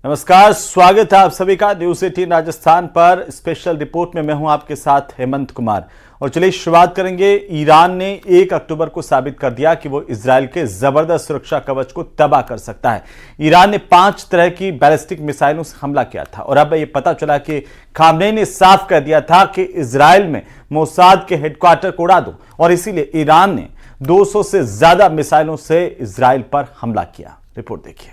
नमस्कार, स्वागत है आप सभी का न्यूज़ 18 राजस्थान पर। स्पेशल रिपोर्ट में मैं हूं आपके साथ हेमंत कुमार। और चलिए शुरुआत करेंगे। ईरान ने 1 अक्टूबर को साबित कर दिया कि वो इजराइल के जबरदस्त सुरक्षा कवच को तबाह कर सकता है। ईरान ने 5 तरह की बैलिस्टिक मिसाइलों से हमला किया था और अब ये पता चला कि खामनेई ने साफ कर दिया था कि इजराइल में मोसाद के हेडक्वार्टर को उड़ा दो, और इसीलिए ईरान ने 200 से ज्यादा मिसाइलों से इजराइल पर हमला किया। रिपोर्ट देखिए।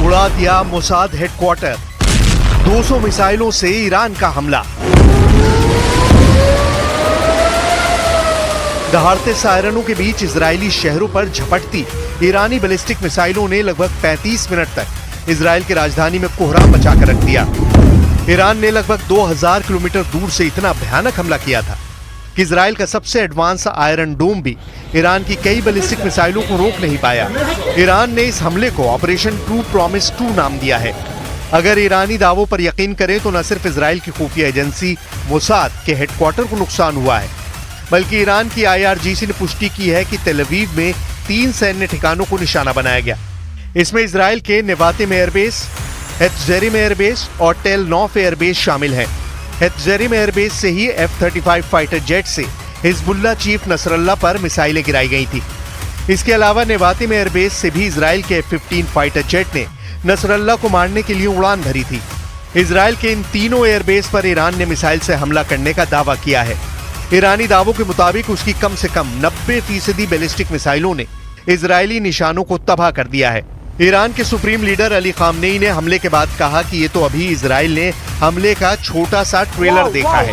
उड़ा दिया मोसाद हेडक्वार्टर। 200 मिसाइलों से ईरान का हमला। दहाड़ते सायरनों के बीच इजरायली शहरों पर झपटती ईरानी बैलिस्टिक मिसाइलों ने लगभग 35 मिनट तक इजरायल की राजधानी में कोहराम मचाकर रख दिया। ईरान ने लगभग 2000 किलोमीटर दूर से इतना भयानक हमला किया था कि इजरायल का सबसे एडवांस आयरन डोम भी ईरान की कई बैलिस्टिक मिसाइलों को रोक नहीं पाया। ईरान ने इस हमले को ऑपरेशन ट्रू प्रॉमिस 2 नाम दिया है। अगर ईरानी दावों पर यकीन करें तो न सिर्फ इजरायल की खुफिया एजेंसी मोसाद के हेडक्वार्टर को नुकसान हुआ है, बल्कि ईरान की IRGC ने पुष्टि की है कि तेल अवीव में 3 सैन्य ठिकानों को निशाना बनाया गया। इसमें इजरायल के नेवातिम एयरबेस, हेत्जेरिम एयरबेस और टेल नॉफ एयरबेस शामिल हैं। हेत्जेरिम एयरबेस से ही F-35 फाइटर जेट से हिजबुल्लाह चीफ नसरल्लाह पर मिसाइलें गिराई गई थी। इसके अलावा नेवातिम एयरबेस से भी इजरायल के F-15 फाइटर जेट ने नसरल्लाह को मारने के लिए उड़ान भरी थी। इजरायल के इन तीनों एयरबेस पर ईरान ने मिसाइल से हमला करने का दावा किया है। ईरानी दावों के मुताबिक उसकी कम से कम 90% बैलिस्टिक मिसाइलों ने इजरायली निशानों को तबाह कर दिया है। ईरान के सुप्रीम लीडर अली खामनेई ने हमले के बाद कहा कि ये तो अभी इजराइल ने हमले का छोटा सा ट्रेलर देखा है।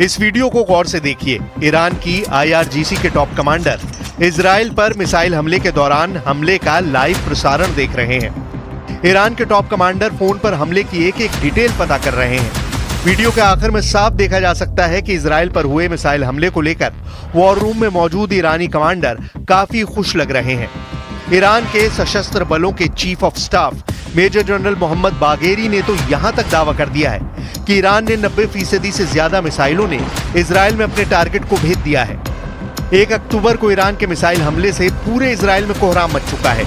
इस वीडियो को गौर से देखिए। ईरान की IRGC के टॉप कमांडर इजराइल पर मिसाइल हमले के दौरान हमले का लाइव प्रसारण देख रहे हैं। ईरान के टॉप कमांडर फोन पर हमले की एक डिटेल पता कर रहे हैं। वीडियो के आखिर में साफ देखा जा सकता है कि इजराइल पर हुए मिसाइल हमले को लेकर वॉर रूम में मौजूद ईरानी कमांडर काफी खुश लग रहे हैं। ईरान के सशस्त्र बलों के chief of staff major general Mohammad Bagheri ने तो यहां तक दावा कर दिया है कि ईरान ने 90% से ज्यादा मिसाइलों ने इजराइल में अपने टारगेट को भेद दिया है। 1 अक्टूबर को ईरान के मिसाइल हमले से पूरे इजराइल में कोहराम मच चुका है।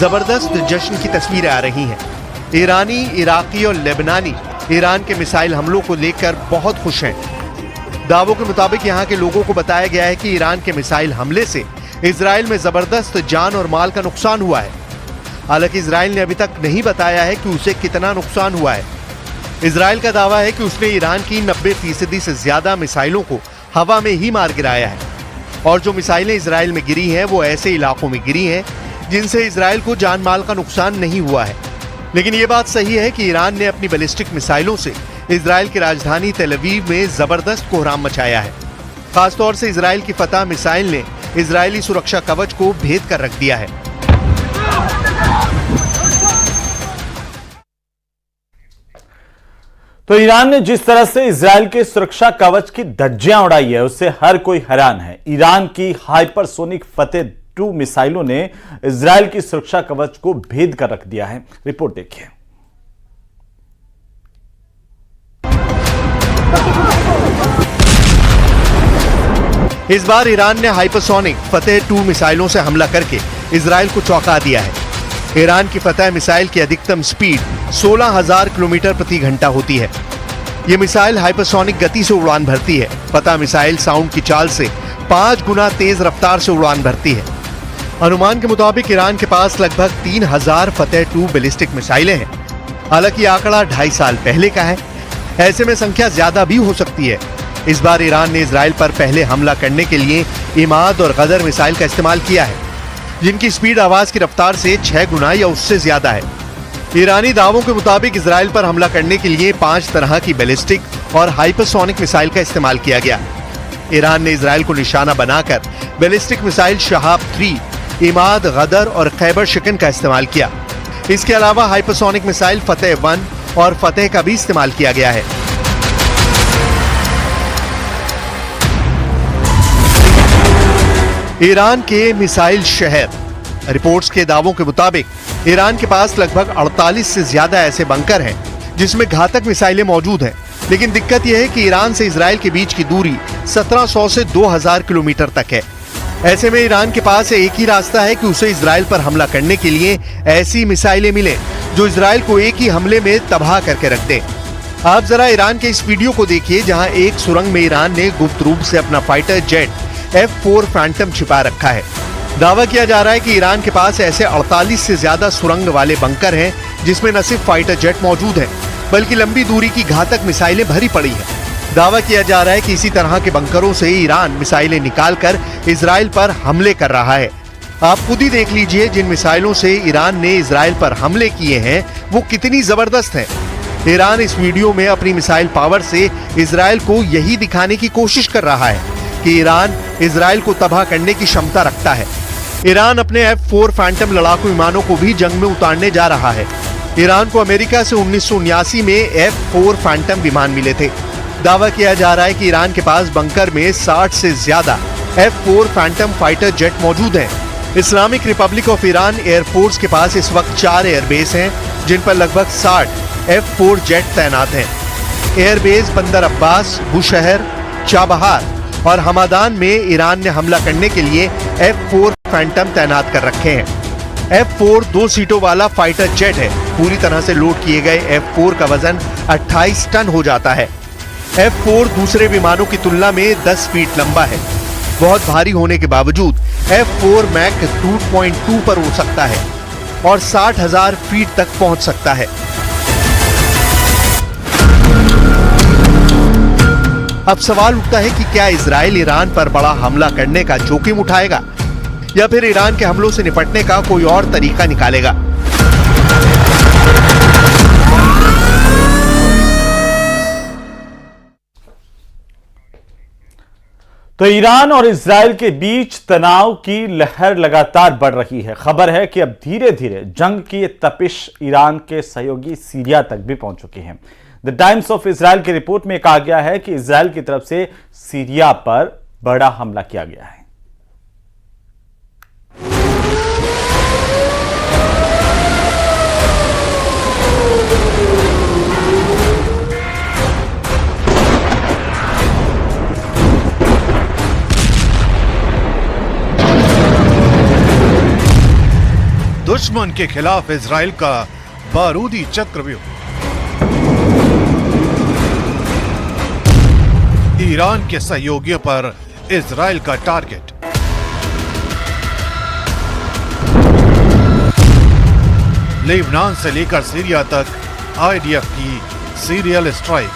जबरदस्त जश्न की तस्वीरें आ रही हैं। ईरानी, इराकी और लेबनानी ईरान के मिसाइल हमलों को लेकर बहुत खुश हैं। दावों के मुताबिक यहाँ के लोगों को बताया गया है कि ईरान के मिसाइल हमले से इजराइल में जबरदस्त जान और माल का नुकसान हुआ है। हालांकि इजराइल ने अभी तक नहीं बताया है कि उसे कितना नुकसान हुआ है। इजराइल का दावा है कि उसने ईरान की 90% से ज्यादा मिसाइलों को हवा में ही मार गिराया है, और जो मिसाइलें इजराइल में गिरी हैं वो ऐसे इलाकों में गिरी हैं जिनसे इजराइल को जान माल का नुकसान नहीं हुआ है। लेकिन ये बात सही है कि ईरान ने अपनी बैलिस्टिक मिसाइलों से इजराइल की राजधानी तेल अवीव में जबरदस्त कोहराम मचाया है। खासतौर से इजराइल की फतह मिसाइल ने इजरायली सुरक्षा कवच को भेद कर रख दिया है। तो ईरान ने जिस तरह से इजराइल के सुरक्षा कवच की धज्जियां उड़ाई है उससे हर कोई हैरान है। ईरान की हाइपरसोनिक फतेह 2 मिसाइलों ने इजराइल की सुरक्षा कवच को भेद कर रख दिया है। रिपोर्ट देखिए। इस बार ईरान ने हाइपरसोनिक फतेह 2 मिसाइलों से हमला करके इजराइल को चौंका दिया है। ईरान की फतह मिसाइल की अधिकतम स्पीड 16,000 किलोमीटर प्रति घंटा होती है। ये मिसाइल हाइपरसोनिक गति से उड़ान भरती है। फतह मिसाइल साउंड की चाल से 5 गुना तेज रफ्तार से उड़ान भरती है। अनुमान के मुताबिक ईरान के पास लगभग 3,000 फतह-2 बैलिस्टिक मिसाइलें हैं। हालांकि आंकड़ा 2.5 साल पहले का है, ऐसे में संख्या ज्यादा भी हो सकती है। इस बार ईरान ने इजराइल पर पहले हमला करने के लिए इमाद और गदर मिसाइल का इस्तेमाल किया है, जिनकी स्पीड आवाज की रफ्तार से 6 गुना या उससे ज्यादा है। ईरानी दावों के मुताबिक इजराइल पर हमला करने के लिए 5 तरह की बैलिस्टिक और हाइपरसोनिक मिसाइल का इस्तेमाल किया गया। ईरान ने इजराइल को निशाना बनाकर बैलिस्टिक मिसाइल शहाब 3, इमाद, गदर और खैबर शिकन का इस्तेमाल किया। इसके अलावा हाइपरसोनिक मिसाइल फतेह 1 और फतेह का भी इस्तेमाल किया गया है। ईरान के मिसाइल शहर। रिपोर्ट्स के दावों के मुताबिक ईरान के पास लगभग 48 से ज्यादा ऐसे बंकर हैं जिसमें घातक मिसाइलें मौजूद हैं। लेकिन दिक्कत यह है कि ईरान से इजराइल के बीच की दूरी 1700 से 2000 किलोमीटर तक है। ऐसे में ईरान के पास एक ही रास्ता है कि उसे इजराइल पर हमला करने के लिए ऐसी मिसाइलें मिले जो इजराइल को एक ही हमले में तबाह करके रख दे। आप जरा ईरान के इस वीडियो को देखिए, जहां एक सुरंग में ईरान ने गुप्त रूप से अपना फाइटर जेट F4 फैंटम छिपा रखा है। दावा किया जा रहा है कि ईरान के पास ऐसे 48 से ज्यादा सुरंग वाले बंकर हैं जिसमें न सिर्फ फाइटर जेट मौजूद है बल्कि लंबी दूरी की घातक मिसाइलें भरी पड़ी हैं। दावा किया जा रहा है कि इसी तरह के बंकरों से ईरान मिसाइलें निकालकर इजराइल पर हमले कर रहा है। आप खुद ही देख लीजिए, जिन मिसाइलों से ईरान ने इजराइल पर हमले किए हैं वो कितनी जबरदस्त हैं। ईरान इस वीडियो में अपनी मिसाइल पावर से इजराइल को यही दिखाने की कोशिश कर रहा है कि ईरान इजराइल को तबाह करने की क्षमता रखता है। ईरान अपने F4 फैंटम लड़ाकू विमानों को भी जंग में उतारने जा रहा है। ईरान को अमेरिका से 1979 में F4 फैंटम विमान मिले थे। दावा किया जा रहा है कि ईरान के पास बंकर में 60 से ज्यादा F4 फैंटम फाइटर जेट मौजूद हैं। Islamic Republic of Iran air force के पास इस वक्त 4 एयरबेस हैं जिन पर लगभग 60 F4 जेट तैनात हैं। एयरबेस बंदर अब्बास, बुशहर, चाबहार और हमादान में ईरान ने हमला करने के लिए F4 फैंटम तैनात कर रखे हैं। F4 2 सीटों वाला फाइटर जेट है। पूरी तरह से लोड किए गए F4 का वजन 28 टन हो जाता है। F4 दूसरे विमानों की तुलना में 10 फीट लंबा है। बहुत भारी होने के बावजूद F4 मैक 2.2 पर उड़ सकता है और 60,000 फीट तक पहुंच सकता है। अब सवाल उठता है कि क्या इजराइल ईरान पर बड़ा हमला करने का जोखिम उठाएगा या फिर ईरान के हमलों से निपटने का कोई और तरीका निकालेगा। तो ईरान और इजराइल के बीच तनाव की लहर लगातार बढ़ रही है। खबर है कि अब धीरे धीरे जंग की ये तपिश ईरान के सहयोगी सीरिया तक भी पहुंच चुकी है। द टाइम्स ऑफ इजराइल की रिपोर्ट में कहा गया है कि इजराइल की तरफ से सीरिया पर बड़ा हमला किया गया है। दुश्मन के खिलाफ इजराइल का बारूदी चक्रव्यूह। ईरान के सहयोगियों पर इजराइल का टारगेट। लेबनान से लेकर सीरिया तक आईडीएफ की सीरियल स्ट्राइक।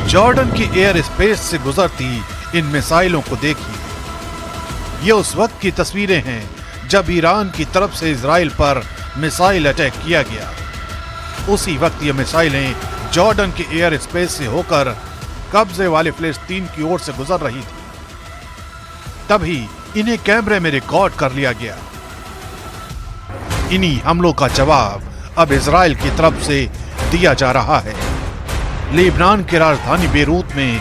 जॉर्डन की एयर स्पेस से गुजरती इन मिसाइलों को देखिए। ये उस वक्त की तस्वीरें हैं जब ईरान की तरफ से इजराइल पर मिसाइल अटैक किया गया। उसी वक्त ये मिसाइलें जॉर्डन के एयर स्पेस से होकर कब्जे वाले फिलिस्तीन की ओर से गुजर रही थी। तभी इन्हें कैमरे में रिकॉर्ड कर लिया गया। इन्हीं हमलों का जवाब अब इजराइल की तरफ से दिया जा रहा है। लेबनान की राजधानी बेरूत में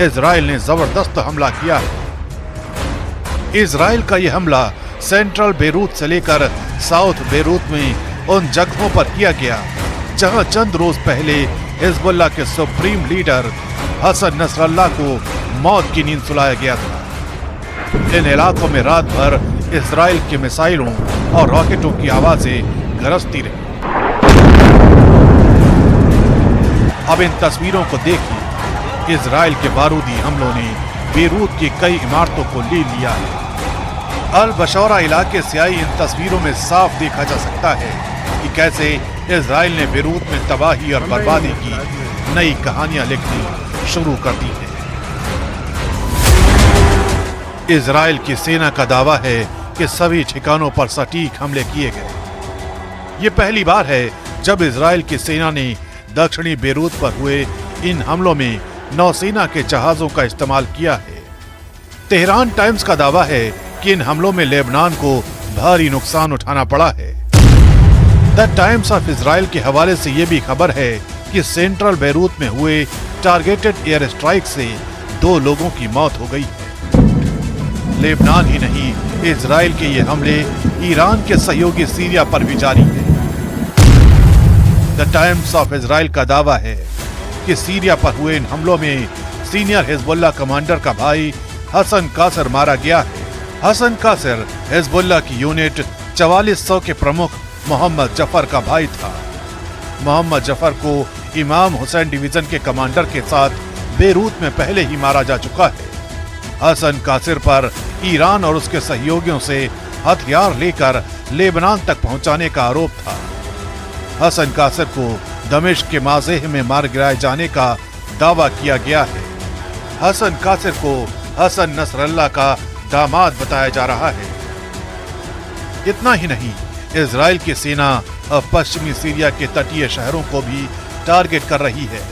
इजराइल ने जबरदस्त हमला किया है। इजराइल का यह हमला सेंट्रल बेरूत से लेकर साउथ बेरूत में उन जगहों पर किया गया जहां चंद रोज पहले हिजबुल्लाह के सुप्रीम लीडर हसन नसरल्लाह को मौत की नींद सुलाया गया था। इन इलाकों में रात भर इजराइल के मिसाइलों और रॉकेटों की आवाजें गरजती रही। अब इन तस्वीरों को देखिए, इजराइल के बारूदी हमलों ने बेरूत की कई इमारतों को ले लिया है। अल बशौरा इलाके से आई इन तस्वीरों में साफ देखा जा सकता है कि कैसे इजराइल ने बेरूत में तबाही और बर्बादी की नई कहानियां लिखनी शुरू कर दी है। इजराइल की सेना का दावा है कि सभी ठिकानों पर सटीक हमले किए गए। ये पहली बार है जब इजराइल की सेना ने दक्षिणी बेरूत पर हुए इन हमलों में नौसेना के जहाजों का इस्तेमाल किया है। तेहरान टाइम्स का दावा है कि इन हमलों में लेबनान को भारी नुकसान उठाना पड़ा है। द टाइम्स ऑफ इजराइल के हवाले से यह भी खबर है कि सेंट्रल बेरूत में हुए टारगेटेड एयर स्ट्राइक से 2 लोगों की मौत हो गई है। लेबनान ही नहीं, इजराइल के ये हमले ईरान के सहयोगी सीरिया पर भी जारी है। द टाइम्स ऑफ इजराइल का दावा है कि सीरिया पर हुए इन हमलों में सीनियर हिजबुल्लाह कमांडर का भाई हसन कासर मारा गया है। हसन कासर हिजबुल्लाह की यूनिट 4400 के प्रमुख मोहम्मद जफर का भाई था। मोहम्मद जफर को इमाम हुसैन डिवीजन के कमांडर के साथ बेरूत में पहले ही मारा जा चुका है। हसन कासर पर ईरान और उसके सहयोगियों से हथियार लेकर लेबनान तक पहुंचाने का आरोप था। हसन कासर को दमिश्क के माज़ेह में मार गिराए जाने का दावा किया गया है। हसन कासर को हसन नसरल्लाह का दामाद बताया जा रहा है। इतना ही नहीं, इजराइल की सेना अब पश्चिमी सीरिया के तटीय शहरों को भी टारगेट कर रही है।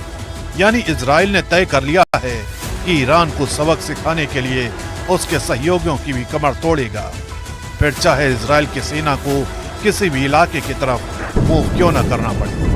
यानी इजराइल ने तय कर लिया है कि ईरान को सबक सिखाने के लिए उसके सहयोगियों की भी कमर तोड़ेगा, फिर चाहे इजराइल की सेना को किसी भी इलाके की तरफ मूव क्यों न करना पड़े।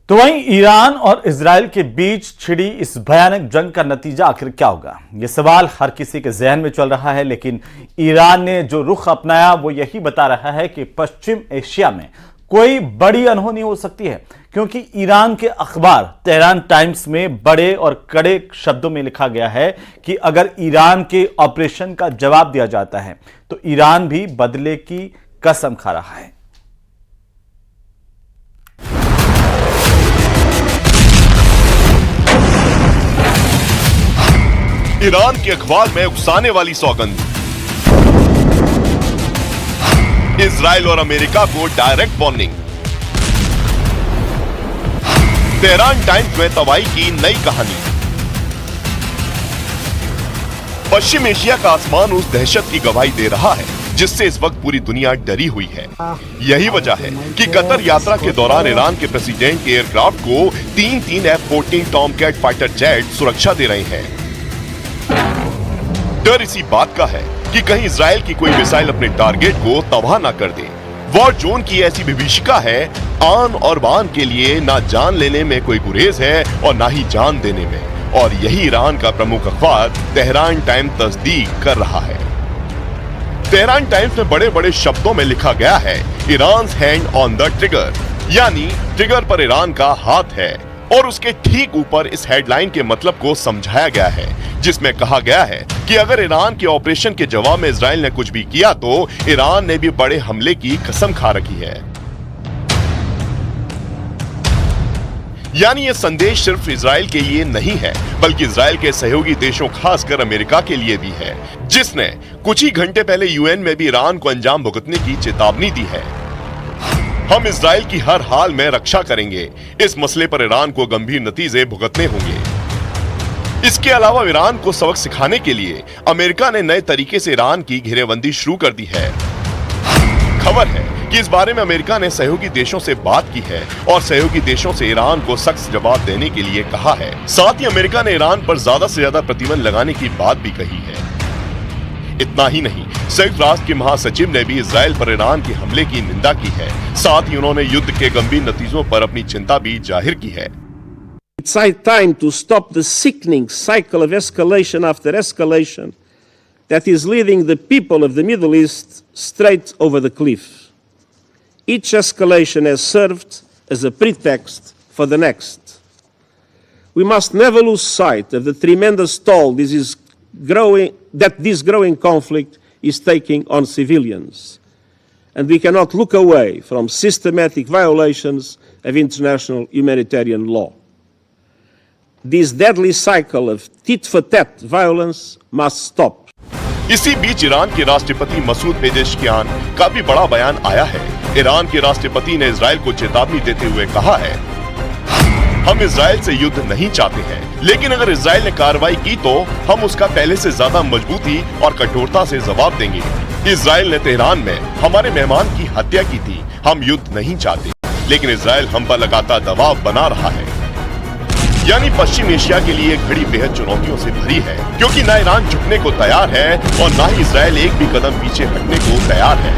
तो वहीं ईरान और इजराइल के बीच छिड़ी इस भयानक जंग का नतीजा आखिर क्या होगा, ये सवाल हर किसी के जहन में चल रहा है। लेकिन ईरान ने जो रुख अपनाया वो यही बता रहा है कि पश्चिम एशिया में कोई बड़ी अनहोनी हो सकती है, क्योंकि ईरान के अखबार तेहरान टाइम्स में बड़े और कड़े शब्दों में लिखा गया है कि अगर ईरान के ऑपरेशन का जवाब दिया जाता है तो ईरान भी बदले की कसम खा रहा है। ईरान के अखबार में उकसाने वाली सौगंध, इजराइल और अमेरिका को डायरेक्ट वार्निंग, तेहरान टाइम्स में तबाही की नई कहानी। पश्चिम एशिया का आसमान उस दहशत की गवाही दे रहा है जिससे इस वक्त पूरी दुनिया डरी हुई है। यही वजह है कि कतर यात्रा के दौरान ईरान के प्रेसिडेंट के एयरक्राफ्ट को 3 F-14 टॉमकैट फाइटर जेट सुरक्षा दे रहे हैं। डर इसी बात का है कि कहीं इजराइल की कोई मिसाइल अपने टारगेट को तबाह ना कर दे। वॉर जोन की ऐसी विभीषिका है, आन और बान के लिए ना जान लेने में कोई गुरेज है और ना ही जान देने में, और यही ईरान का प्रमुख अखबार तेहरान टाइम्स तस्दीक कर रहा है। तेहरान टाइम्स में बड़े बड़े शब्दों में लिखा गया है, Iran's hand on the trigger, यानी ट्रिगर पर ईरान का हाथ है। और उसके ठीक ऊपर इस हेडलाइन के मतलब को समझाया गया है, जिसमें कहा गया है कि अगर ईरान के ऑपरेशन के जवाब में इजराइल ने कुछ भी किया तो ईरान ने भी बड़े हमले की कसम खा रखी है। यानी यह संदेश सिर्फ इजराइल के लिए नहीं है, बल्कि इजराइल के सहयोगी देशों खासकर अमेरिका के लिए भी है, जिसने कुछ ही घंटे पहले यूएन में भी ईरान को अंजाम भुगतने की चेतावनी दी है। हम इजराइल की हर हाल में रक्षा करेंगे, इस मसले पर ईरान को गंभीर नतीजे भुगतने होंगे। इसके अलावा ईरान को सबक सिखाने के लिए अमेरिका ने नए तरीके से ईरान की घेरेबंदी शुरू कर दी है। खबर है कि इस बारे में अमेरिका ने सहयोगी देशों से बात की है और सहयोगी देशों से ईरान को सख्त जवाब देने के लिए कहा है। साथ ही अमेरिका ने ईरान पर ज्यादा से ज्यादा प्रतिबंध लगाने की बात भी कही है। इतना ही नहीं, संयुक्त राष्ट्र के महासचिव ने भी इजराइल पर ईरान के हमले की निंदा की है। साथ ही उन्होंने युद्ध के गंभीर नतीजों पर अपनी चिंता भी जाहिर की है। It's time to stop the sickening cycle of escalation after escalation that is leading the people of the Middle East straight over the cliff. each escalation has served as a pretext for the next. We must never lose sight of the tremendous toll this growing conflict is taking on civilians. And we cannot look away from systematic violations of international humanitarian law. This deadly cycle of tit-for-tat violence must stop. इसी बीच Iran के राष्ट्रपति Masoud Pezeshkian का भी बड़ा बयान आया है। Iran के राष्ट्रपति ने इजराइल को चेतावनी देते हुए कहा है, हम इजराइल से युद्ध नहीं चाहते हैं, लेकिन अगर इजराइल ने कार्रवाई की तो हम उसका पहले से ज्यादा मजबूती और कठोरता से जवाब देंगे। इजराइल ने तेहरान में हमारे मेहमान की हत्या की थी। हम युद्ध नहीं चाहते, लेकिन इजराइल हम पर लगातार दबाव बना रहा है। यानी पश्चिम एशिया के लिए घड़ी बेहद चुनौतियों से भरी है, क्योंकि न ईरान झुकने को तैयार है और न ही इजराइल एक भी कदम पीछे हटने को तैयार है।